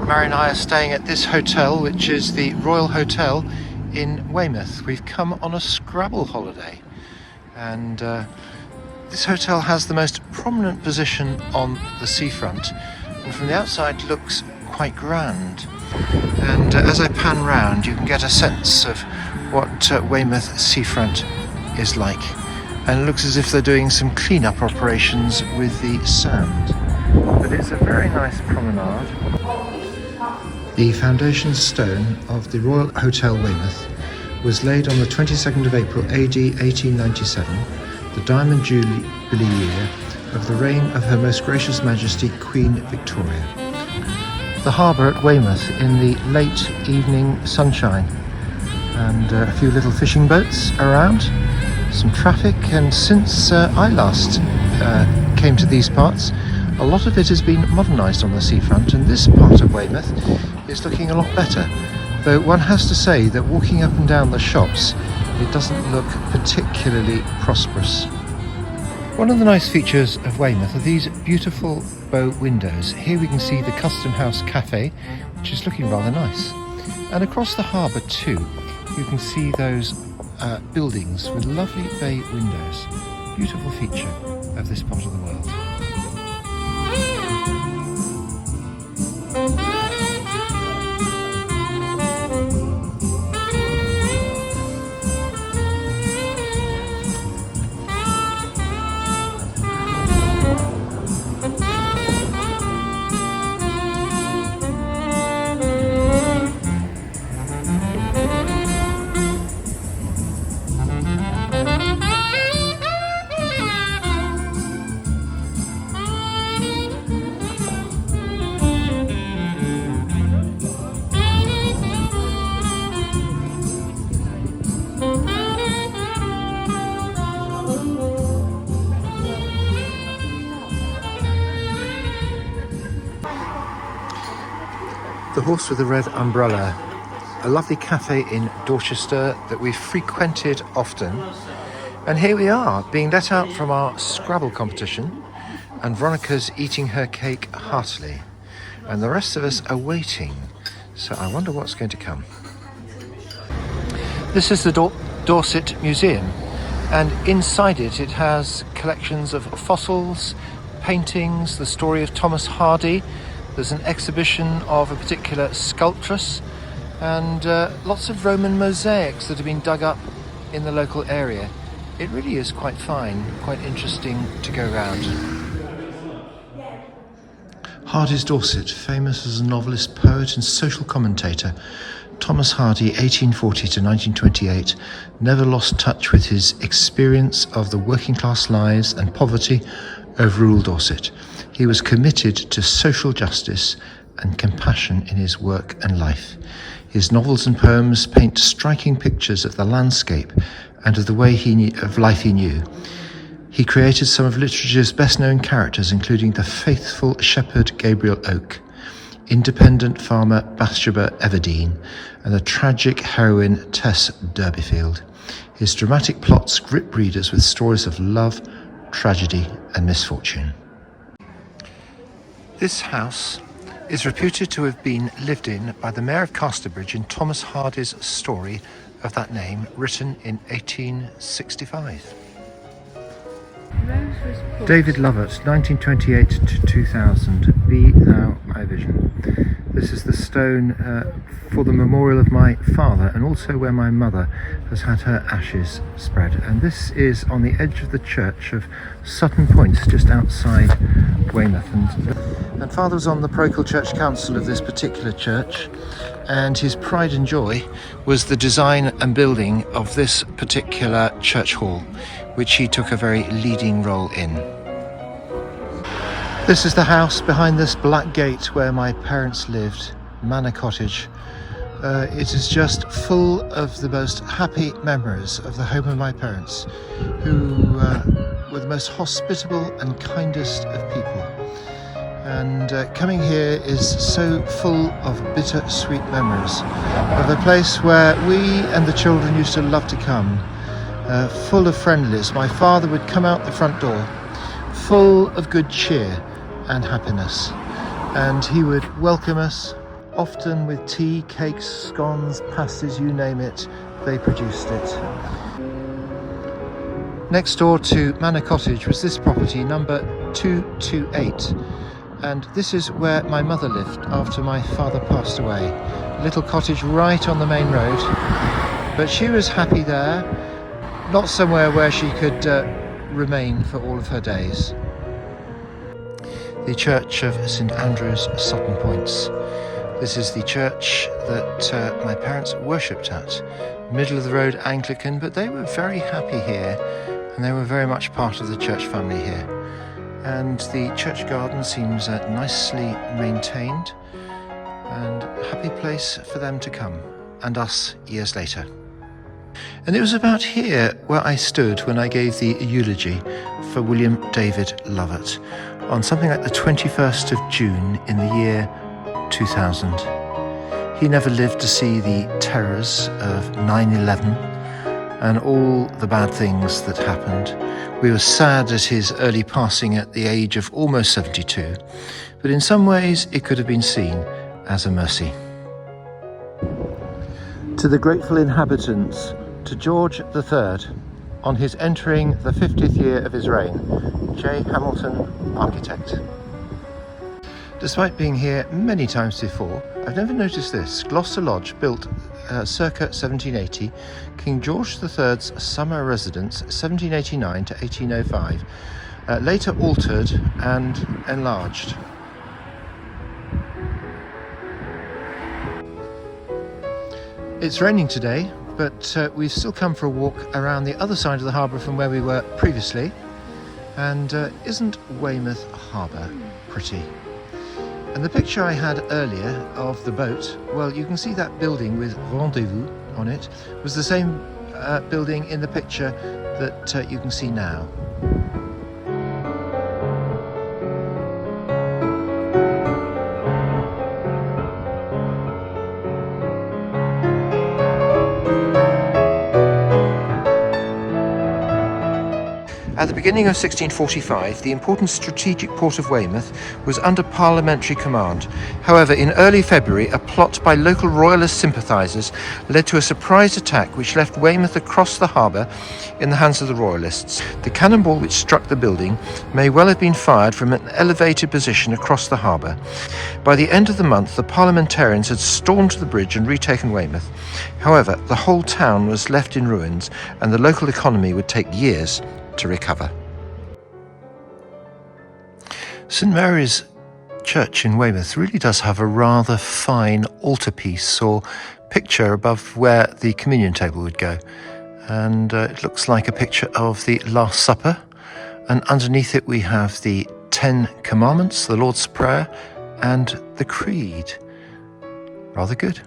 Mary and I are staying at this hotel, which is the Royal Hotel in Weymouth. We've come on a Scrabble holiday, and this hotel has the most prominent position on the seafront, and from the outside looks quite grand. And as I pan round, you can get a sense of what Weymouth seafront is like. And it looks as if they're doing some clean-up operations with the sand. But it's a very nice promenade. The foundation stone of the Royal Hotel Weymouth was laid on the 22nd of April AD 1897, the Diamond Jubilee year of the reign of Her Most Gracious Majesty Queen Victoria. The harbour at Weymouth in the late evening sunshine, and a few little fishing boats around, some traffic, and since I last came to these parts, a lot of it has been modernised on the seafront, and this part of Weymouth is looking a lot better, though one has to say that walking up and down the shops, it doesn't look particularly prosperous. One of the nice features of Weymouth are these beautiful bow windows. Here we can see the Custom House Cafe, which is looking rather nice. And across the harbour too, you can see those buildings with lovely bay windows. Beautiful feature of this part of the world. The Horse with the Red Umbrella, a lovely cafe in Dorchester that we've frequented often. And here we are, being let out from our Scrabble competition, and Veronica's eating her cake heartily. And the rest of us are waiting, so I wonder what's going to come. This is the Dorset Museum, and inside it has collections of fossils, paintings, the story of Thomas Hardy. There's an exhibition of a particular sculptress, and lots of Roman mosaics that have been dug up in the local area. It really is quite fine, quite interesting to go around. Hardy's Dorset, famous as a novelist, poet and social commentator, Thomas Hardy, 1840 to 1928, never lost touch with his experience of the working class lives and poverty of rural Dorset. He was committed to social justice and compassion in his work and life. His novels and poems paint striking pictures of the landscape and of the way of life he knew. He created some of literature's best-known characters, including the faithful shepherd Gabriel Oak, independent farmer Bathsheba Everdeen, and the tragic heroine Tess Durbeyfield. His dramatic plots grip readers with stories of love, tragedy and misfortune. This house is reputed to have been lived in by the Mayor of Casterbridge in Thomas Hardy's story of that name, written in 1865. David Lovett, 1928 to 2000, Be Thou My Vision. This is the stone for the memorial of my father, and also where my mother has had her ashes spread. And this is on the edge of the church of Sutton Point, just outside Weymouth. And Father was on the parochial church council of this particular church, and his pride and joy was the design and building of this particular church hall, which he took a very leading role in. This is the house behind this black gate where my parents lived, Manor Cottage. It is just full of the most happy memories of the home of my parents, who were the most hospitable and kindest of people. And coming here is so full of bittersweet memories of a place where we and the children used to love to come, full of friendlies. My father would come out the front door, full of good cheer and happiness, and he would welcome us Often with tea, cakes, scones, pasties, you name it, they produced it. Next door to Manor Cottage was this property, number 228. And this is where my mother lived after my father passed away. A little cottage right on the main road. But she was happy there, not somewhere where she could remain for all of her days. The Church of St Andrew's, Sutton Points. This is the church that my parents worshipped at. Middle of the road Anglican, but they were very happy here, and they were very much part of the church family here. And the church garden seems nicely maintained, and a happy place for them to come, and us years later. And it was about here where I stood when I gave the eulogy for William David Lovett on something like the 21st of June in the year 2000. He never lived to see the terrors of 9/11 and all the bad things that happened. We were sad at his early passing at the age of almost 72, but in some ways it could have been seen as a mercy. To the grateful inhabitants, to George III, on his entering the 50th year of his reign, J. Hamilton, architect. Despite being here many times before, I've never noticed this. Gloucester Lodge, built circa 1780, King George III's summer residence, 1789 to 1805, later altered and enlarged. It's raining today, but we've still come for a walk around the other side of the harbour from where we were previously. And isn't Weymouth Harbour pretty? And the picture I had earlier of the boat, well, you can see that building with Rendezvous on it, was the same building in the picture that you can see now. At the beginning of 1645, the important strategic port of Weymouth was under parliamentary command. However, in early February, a plot by local royalist sympathisers led to a surprise attack which left Weymouth across the harbour in the hands of the royalists. The cannonball which struck the building may well have been fired from an elevated position across the harbour. By the end of the month, the parliamentarians had stormed the bridge and retaken Weymouth. However, the whole town was left in ruins, and the local economy would take years to recover. St Mary's Church in Weymouth really does have a rather fine altarpiece or picture above where the communion table would go, and it looks like a picture of the Last Supper, and underneath it we have the 10 Commandments, the Lord's Prayer and the Creed. Rather good.